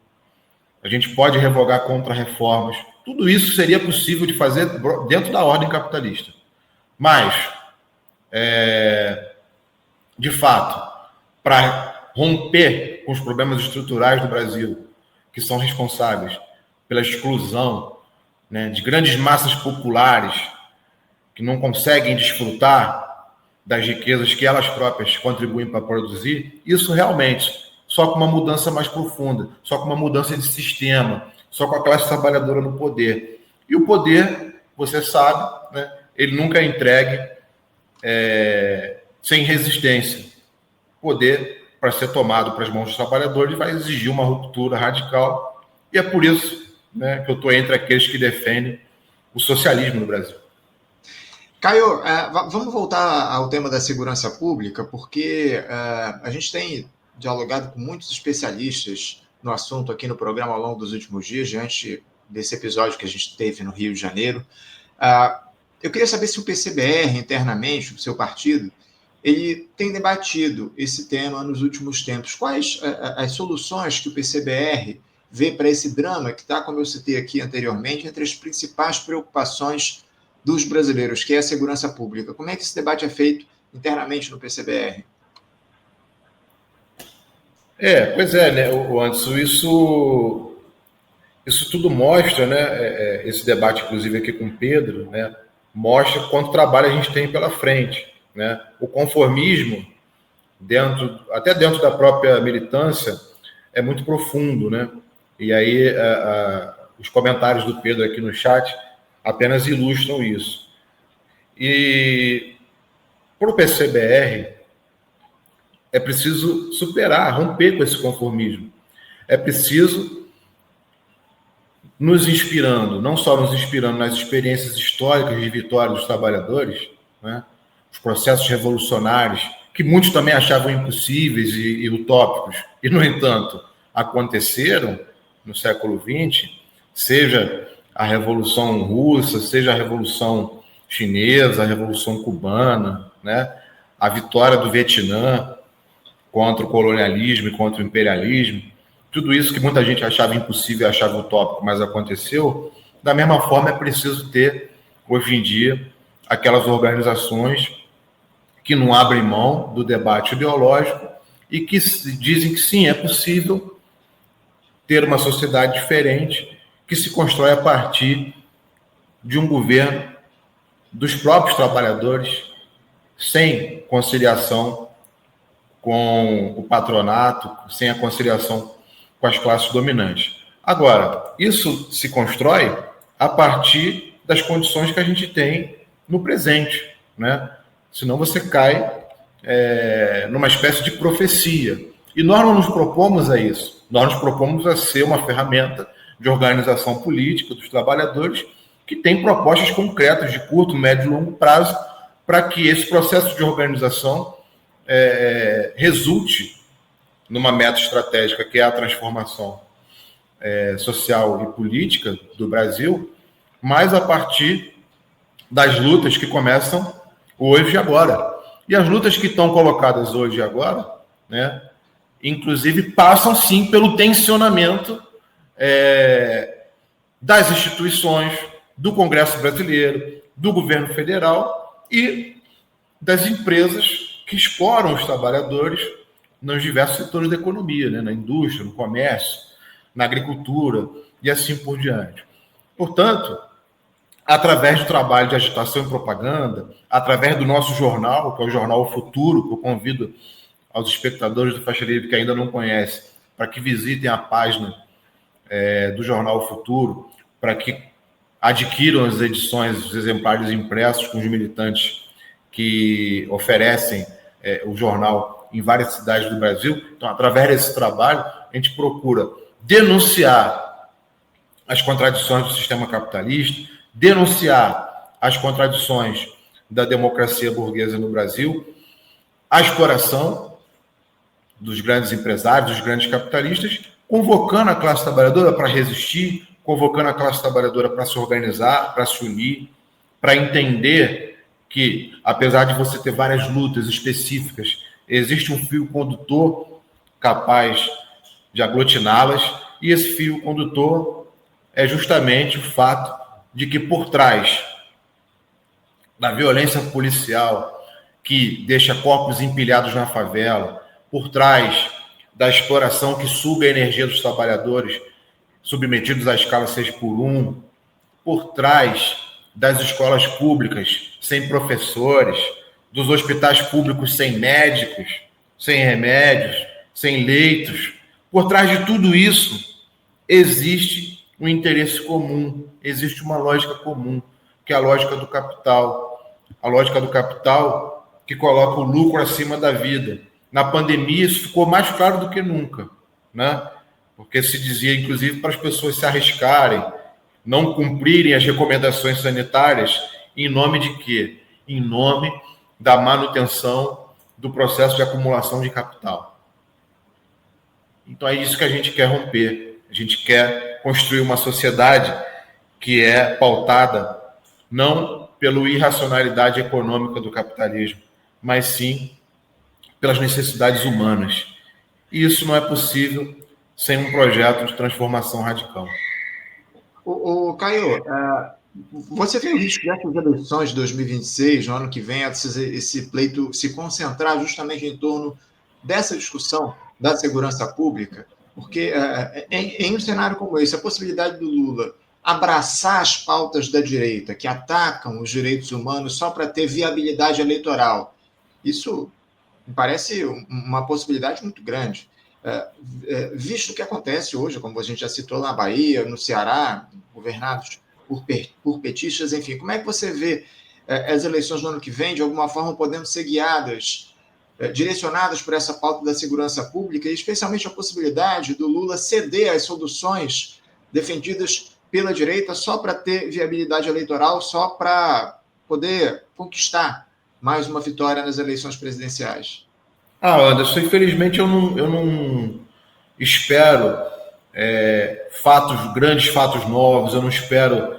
A gente pode revogar contra-reformas. Tudo isso seria possível de fazer dentro da ordem capitalista. Mas, de fato, para romper com os problemas estruturais do Brasil, que são responsáveis pela exclusão, né, de grandes massas populares que não conseguem desfrutar das riquezas que elas próprias contribuem para produzir, isso realmente só com uma mudança mais profunda, só com uma mudança de sistema, só com a classe trabalhadora no poder. E o poder, você sabe, né, ele nunca é entregue sem resistência. O poder, para ser tomado para as mãos dos trabalhadores, vai exigir uma ruptura radical, e é por isso, né, que eu estou entre aqueles que defendem o socialismo no Brasil. Caio, vamos voltar ao tema da segurança pública, porque a gente tem dialogado com muitos especialistas no assunto aqui no programa ao longo dos últimos dias, diante desse episódio que a gente teve no Rio de Janeiro. Eu queria saber se o PCBR, internamente, o seu partido, ele tem debatido esse tema nos últimos tempos. Quais as soluções que o PCBR vê para esse drama que está, como eu citei aqui anteriormente, entre as principais preocupações dos brasileiros, que é a segurança pública? Como é que esse debate é feito internamente no PCBR? Pois é, né, Anderson, isso tudo mostra, né, esse debate, inclusive, aqui com o Pedro, né, mostra quanto trabalho a gente tem pela frente, né? O conformismo, até dentro da própria militância, é muito profundo, né? E aí os comentários do Pedro aqui no chat apenas ilustram isso. E para o PCBR, é preciso superar, romper com esse conformismo. É preciso nos inspirando, não só nos inspirando nas experiências históricas de vitória dos trabalhadores, né? Os processos revolucionários, que muitos também achavam impossíveis e utópicos, e, no entanto, aconteceram no século XX, seja a Revolução Russa, seja a Revolução Chinesa, a Revolução Cubana, né? a vitória do Vietnã contra o colonialismo e contra o imperialismo, tudo isso que muita gente achava impossível e achava utópico, mas aconteceu. Da mesma forma, é preciso ter, hoje em dia, aquelas organizações que não abrem mão do debate ideológico e que dizem que sim, é possível ter uma sociedade diferente que se constrói a partir de um governo dos próprios trabalhadores, sem conciliação com o patronato, sem a conciliação com as classes dominantes. Agora, isso se constrói a partir das condições que a gente tem no presente, né? Senão você cai numa espécie de profecia. E nós não nos propomos a isso. Nós nos propomos a ser uma ferramenta de organização política dos trabalhadores que tem propostas concretas de curto, médio e longo prazo para que esse processo de organização resulte numa meta estratégica, que é a transformação social e política do Brasil, mas a partir das lutas que começam hoje e agora. E as lutas que estão colocadas hoje e agora, né, inclusive, passam sim pelo tensionamento das instituições, do Congresso Brasileiro, do governo federal e das empresas que exploram os trabalhadores nos diversos setores da economia, né, na indústria, no comércio, na agricultura e assim por diante. Portanto, através do trabalho de agitação e propaganda, através do nosso jornal, que é o Jornal O Futuro, que eu convido aos espectadores do Faixa Livre que ainda não conhecem, para que visitem a página do Jornal O Futuro, para que adquiram as edições, os exemplares impressos com os militantes que oferecem o jornal em várias cidades do Brasil. Então, através desse trabalho, a gente procura denunciar as contradições do sistema capitalista, denunciar as contradições da democracia burguesa no Brasil, a exploração dos grandes empresários, dos grandes capitalistas, convocando a classe trabalhadora para resistir, convocando a classe trabalhadora para se organizar, para se unir, para entender que, apesar de você ter várias lutas específicas, existe um fio condutor capaz de aglutiná-las, e esse fio condutor é justamente o fato de que por trás da violência policial que deixa corpos empilhados na favela, por trás da exploração que suga a energia dos trabalhadores submetidos à escala 6x1, por trás das escolas públicas sem professores, dos hospitais públicos sem médicos, sem remédios, sem leitos, por trás de tudo isso existe um interesse comum, existe uma lógica comum, que é a lógica do capital. A lógica do capital que coloca o lucro acima da vida. Na pandemia, isso ficou mais claro do que nunca, né? Porque se dizia, inclusive, para as pessoas se arriscarem, não cumprirem as recomendações sanitárias, em nome de quê? Em nome da manutenção do processo de acumulação de capital. Então é isso que a gente quer romper. A gente quer construir uma sociedade que é pautada não pela irracionalidade econômica do capitalismo, mas sim pelas necessidades humanas. E isso não é possível sem um projeto de transformação radical. Caio, você vê o risco dessas eleições de 2026, no ano que vem, esse pleito se concentrar justamente em torno dessa discussão da segurança pública? Porque em um cenário como esse, a possibilidade do Lula abraçar as pautas da direita, que atacam os direitos humanos só para ter viabilidade eleitoral, isso me parece uma possibilidade muito grande. Visto o que acontece hoje, como a gente já citou na Bahia, no Ceará, governados por petistas, enfim, como é que você vê as eleições no ano que vem, de alguma forma, podendo ser guiadas, direcionadas por essa pauta da segurança pública, e especialmente a possibilidade do Lula ceder às soluções defendidas pela direita só para ter viabilidade eleitoral, só para poder conquistar mais uma vitória nas eleições presidenciais? Anderson, infelizmente eu não espero grandes fatos novos, eu não espero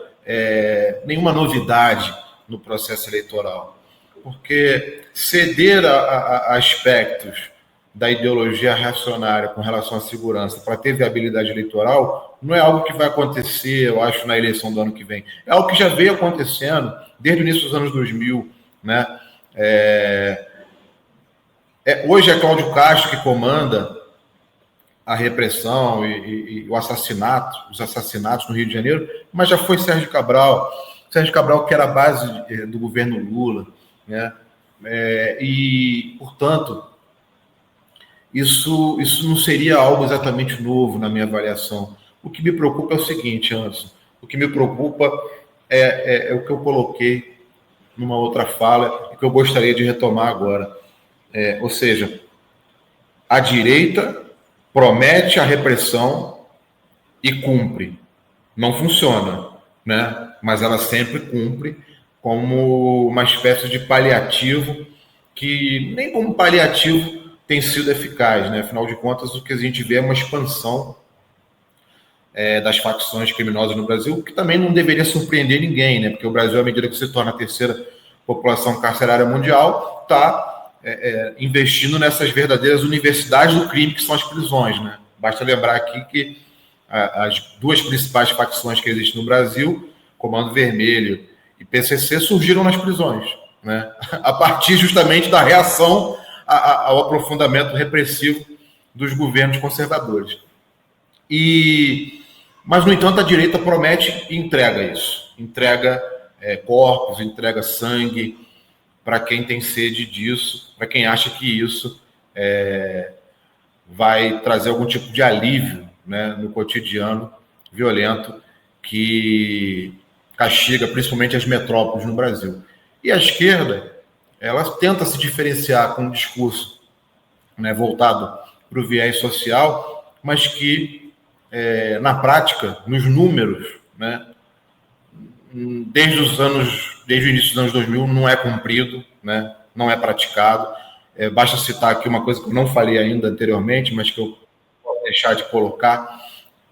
nenhuma novidade no processo eleitoral. porque ceder a aspectos da ideologia reacionária com relação à segurança para ter viabilidade eleitoral não é algo que vai acontecer, eu acho, na eleição do ano que vem. É algo que já veio acontecendo desde o início dos anos 2000, né? Hoje é Cláudio Castro que comanda a repressão e os assassinatos no Rio de Janeiro, mas já foi Sérgio Cabral que era a base do governo Lula, né? E, portanto, isso não seria algo exatamente novo na minha avaliação. O que me preocupa é o seguinte, Anderson, o que me preocupa é o que eu coloquei numa outra fala e que eu gostaria de retomar agora. Ou seja, a direita promete a repressão e cumpre. Não funciona, né? Mas ela sempre cumpre como uma espécie de paliativo que nem como paliativo tem sido eficaz, né? Afinal de contas, o que a gente vê é uma expansão das facções criminosas no Brasil, que também não deveria surpreender ninguém, né? Porque o Brasil, à medida que se torna a terceira população carcerária mundial, está investindo nessas verdadeiras universidades do crime, que são as prisões, né? Basta lembrar aqui que as duas principais facções que existem no Brasil, Comando Vermelho e PCC, surgiram nas prisões, né? A partir justamente da reação ao aprofundamento repressivo dos governos conservadores. Mas, no entanto, a direita promete e entrega isso. Entrega corpos, entrega sangue para quem tem sede disso, para quem acha que isso vai trazer algum tipo de alívio, né, no cotidiano violento que castiga principalmente as metrópoles no Brasil. E a esquerda, ela tenta se diferenciar com um discurso, né, voltado para o viés social, mas que, na prática, nos números, né, desde o início dos anos 2000, não é cumprido, né, não é praticado. Basta citar aqui uma coisa que eu não falei ainda anteriormente, mas que eu vou deixar de colocar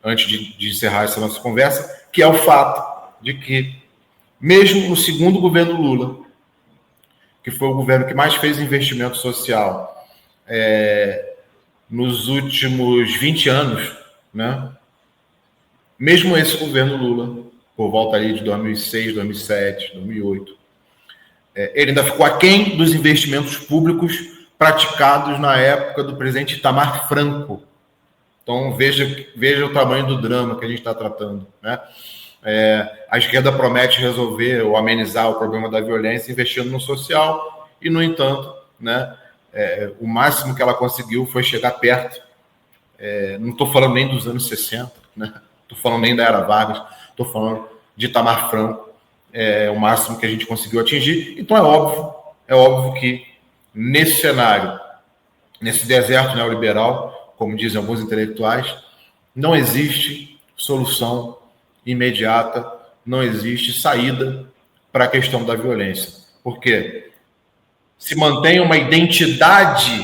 antes de encerrar essa nossa conversa, que é o fato de que, mesmo no segundo governo Lula, que foi o governo que mais fez investimento social nos últimos 20 anos, né? Mesmo esse governo Lula, por volta ali de 2006, 2007, 2008, ele ainda ficou aquém dos investimentos públicos praticados na época do presidente Itamar Franco. Então, veja o tamanho do drama que a gente está tratando, né? A esquerda promete resolver ou amenizar o problema da violência investindo no social e, no entanto, né, o máximo que ela conseguiu foi chegar perto. Não estou falando nem dos anos 60, né? Estou falando nem da Era Vargas, estou falando de Itamar Franco, o máximo que a gente conseguiu atingir. Então é óbvio que nesse cenário, nesse deserto neoliberal, como dizem alguns intelectuais, não existe solução imediata, não existe saída para a questão da violência. Porque se mantém uma identidade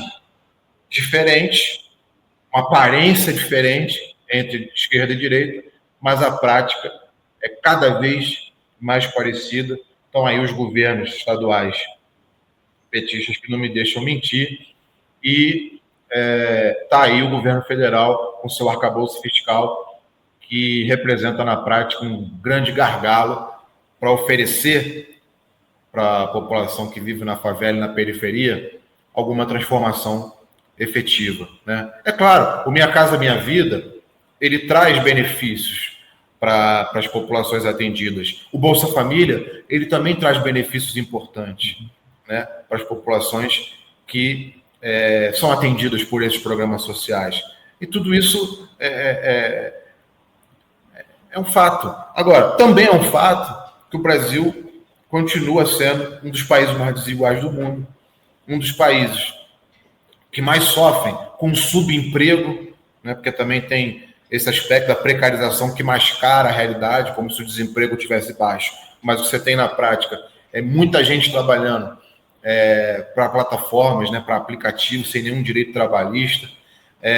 diferente, uma aparência diferente entre esquerda e direita, mas a prática é cada vez mais parecida. Então, aí os governos estaduais petistas que não me deixam mentir, e está aí o governo federal com seu arcabouço fiscal, que representa na prática um grande gargalo para oferecer para a população que vive na favela e na periferia alguma transformação efetiva, né? É claro, o Minha Casa Minha Vida, ele traz benefícios para as populações atendidas. O Bolsa Família, ele também traz benefícios importantes, né, para as populações que são atendidas por esses programas sociais. E tudo isso é um fato. Agora, também é um fato que o Brasil continua sendo um dos países mais desiguais do mundo, um dos países que mais sofrem com subemprego, né, porque também tem esse aspecto da precarização que mascara a realidade, como se o desemprego tivesse baixo. Mas você tem na prática muita gente trabalhando para plataformas, né, para aplicativos, sem nenhum direito trabalhista,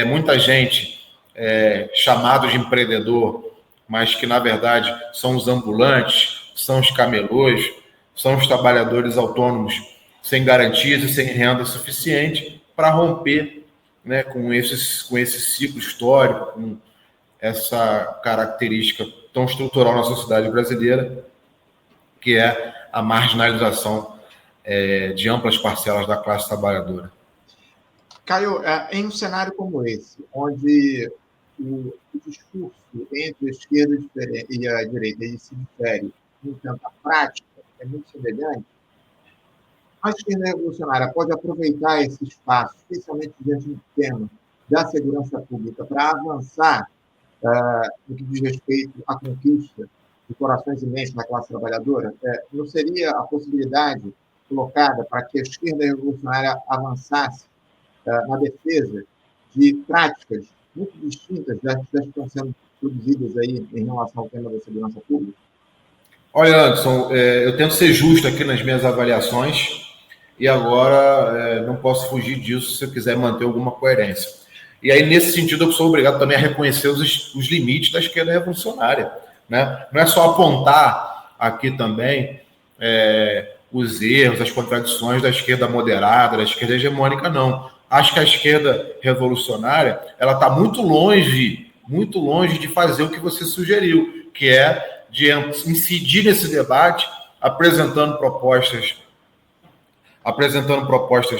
muita gente chamada de empreendedor, mas que, na verdade, são os ambulantes, são os camelôs, são os trabalhadores autônomos sem garantias e sem renda suficiente para romper, né, com esse ciclo histórico, com essa característica tão estrutural na sociedade brasileira, que é a marginalização de amplas parcelas da classe trabalhadora. Caio, em um cenário como esse, onde o discurso entre a esquerda e a direita se difere, no entanto, a prática é muito semelhante, a esquerda revolucionária pode aproveitar esse espaço, especialmente diante do tema da segurança pública, para avançar no que diz respeito à conquista de corações e mentes da classe trabalhadora? Não seria a possibilidade colocada para que a esquerda revolucionária avançasse na defesa de práticas muito distintas das que estão sendo produzidas aí em relação ao tema da segurança pública? Olha, Anderson, eu tento ser justo aqui nas minhas avaliações e agora não posso fugir disso se eu quiser manter alguma coerência. E aí, nesse sentido, eu sou obrigado também a reconhecer os limites da esquerda revolucionária, né? Não é só apontar aqui também os erros, as contradições da esquerda moderada, da esquerda hegemônica, não. Acho que a esquerda revolucionária ela está muito longe de fazer o que você sugeriu, que é de incidir nesse debate, apresentando propostas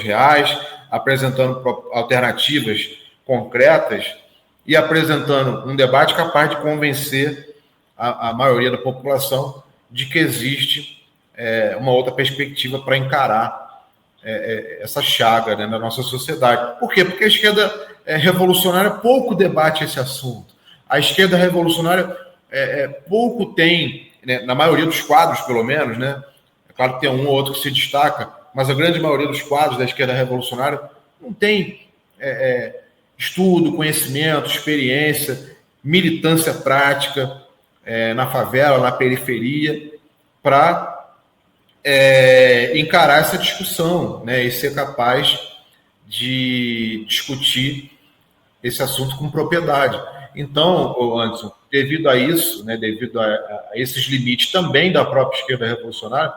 reais, apresentando alternativas concretas e apresentando um debate capaz de convencer a maioria da população de que existe uma outra perspectiva para encarar essa chaga, né, na nossa sociedade. Por quê? Porque a esquerda revolucionária pouco debate esse assunto. A esquerda revolucionária pouco tem, né, na maioria dos quadros, pelo menos, né? É claro que tem um ou outro que se destaca, mas a grande maioria dos quadros da esquerda revolucionária não tem estudo, conhecimento, experiência, militância prática na favela, na periferia, para encarar essa discussão, né, e ser capaz de discutir esse assunto com propriedade. Então, Anderson, devido a isso, né, devido a esses limites também da própria esquerda revolucionária,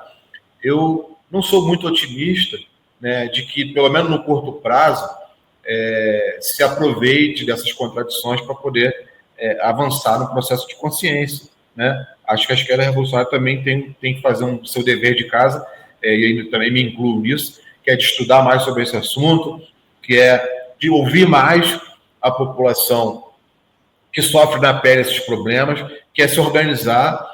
eu não sou muito otimista, né, de que, pelo menos no curto prazo, se aproveite dessas contradições para poder avançar no processo de consciência, né? Acho que a esquerda revolucionária também tem que fazer o seu dever de casa, e eu também me incluo nisso, que é de estudar mais sobre esse assunto, que é de ouvir mais a população que sofre na pele esses problemas, que é se organizar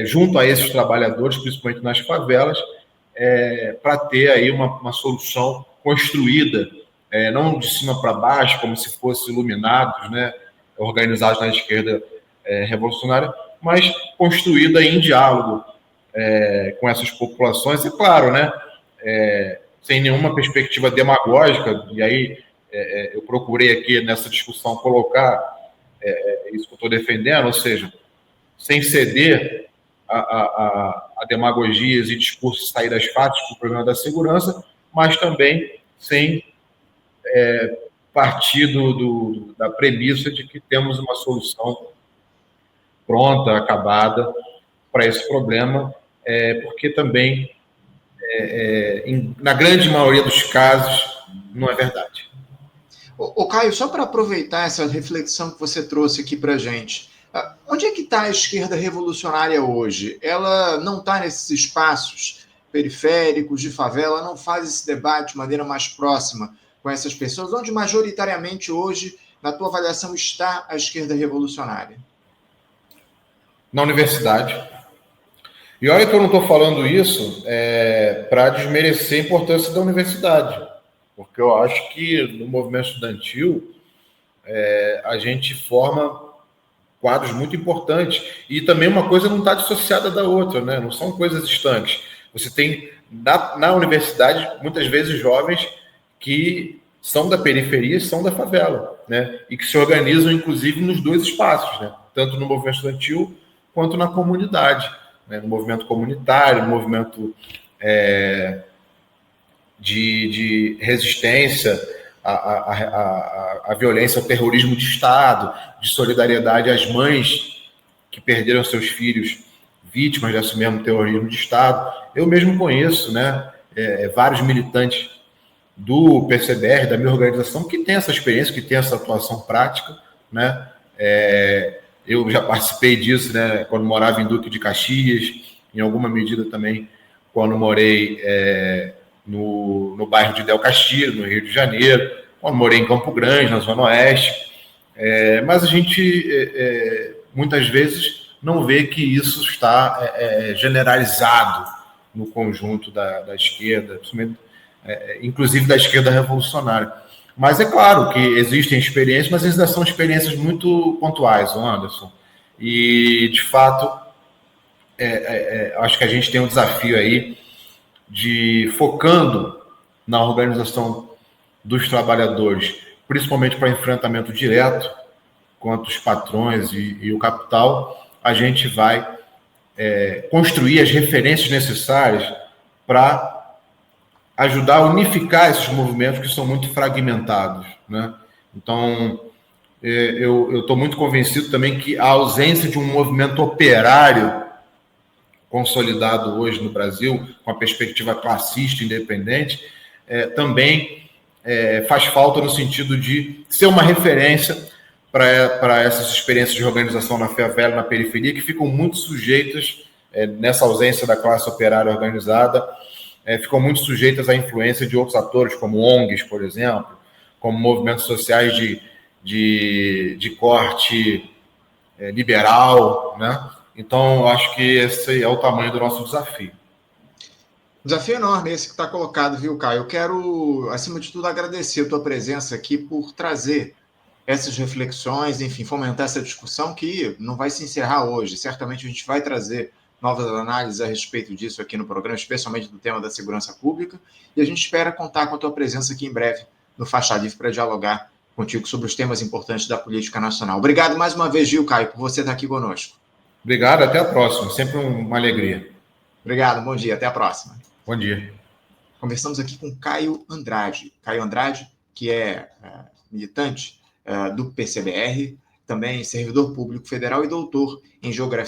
junto a esses trabalhadores, principalmente nas favelas, para ter aí uma solução construída, não de cima para baixo, como se fossem iluminados, né, organizados na esquerda revolucionária, mas construída em diálogo com essas populações, e claro, né, sem nenhuma perspectiva demagógica, e aí eu procurei aqui nessa discussão colocar isso que eu estou defendendo, ou seja, sem ceder a demagogias e discursos saídas fáceis para o problema da segurança, mas também sem partir da premissa de que temos uma solução pronta, acabada para esse problema, porque também, na grande maioria dos casos, não é verdade. Ô Caio, só para aproveitar essa reflexão que você trouxe aqui para a gente, onde é que está a esquerda revolucionária hoje? Ela não está nesses espaços periféricos de favela, não faz esse debate de maneira mais próxima com essas pessoas? Onde majoritariamente hoje, na tua avaliação, está a esquerda revolucionária? Na universidade. E olha que eu não estou falando isso para desmerecer a importância da universidade, porque eu acho que no movimento estudantil a gente forma quadros muito importantes, e também uma coisa não está dissociada da outra, né? Não são coisas distantes. Você tem na universidade muitas vezes jovens que são da periferia e são da favela, né? E que se organizam inclusive nos dois espaços, né? Tanto no movimento estudantil quanto na comunidade, né? No movimento comunitário, no movimento de resistência à violência, ao terrorismo de Estado, de solidariedade às mães que perderam seus filhos vítimas desse mesmo terrorismo de Estado. Eu mesmo conheço, né, vários militantes do PCBR, da minha organização, que tem essa experiência, que tem essa atuação prática, né? Eu já participei disso, né, quando morava em Duque de Caxias, em alguma medida também quando morei no bairro de Del Castillo, no Rio de Janeiro, quando morei em Campo Grande, na Zona Oeste. Mas a gente, muitas vezes, não vê que isso está generalizado no conjunto da esquerda, inclusive da esquerda revolucionária. Mas é claro que existem experiências, mas ainda são experiências muito pontuais, Anderson. E, de fato, acho que a gente tem um desafio aí de, focando na organização dos trabalhadores, principalmente para enfrentamento direto contra os patrões e o capital, a gente vai construir as referências necessárias para ajudar a unificar esses movimentos que são muito fragmentados, né? Então, eu estou muito convencido também que a ausência de um movimento operário consolidado hoje no Brasil, com a perspectiva classista independente, também faz falta no sentido de ser uma referência para essas experiências de organização na favela, na periferia, que ficam muito sujeitas, nessa ausência da classe operária organizada, ficam muito sujeitas à influência de outros atores, como ONGs, por exemplo, como movimentos sociais de corte liberal, né? Então, acho que esse é o tamanho do nosso desafio. Desafio enorme esse que está colocado, viu, Caio? Eu quero, acima de tudo, agradecer a tua presença aqui por trazer essas reflexões, enfim, fomentar essa discussão que não vai se encerrar hoje. Certamente a gente vai trazer novas análises a respeito disso aqui no programa, especialmente do tema da segurança pública, e a gente espera contar com a tua presença aqui em breve no Faixa Livre para dialogar contigo sobre os temas importantes da política nacional. Obrigado mais uma vez, Gil, Caio, por você estar aqui conosco. Obrigado, até a próxima. Sempre uma alegria. Obrigado, bom dia, até a próxima. Bom dia. Conversamos aqui com Caio Andrade. Caio Andrade, que é militante do PCBR, também servidor público federal e doutor em Geografia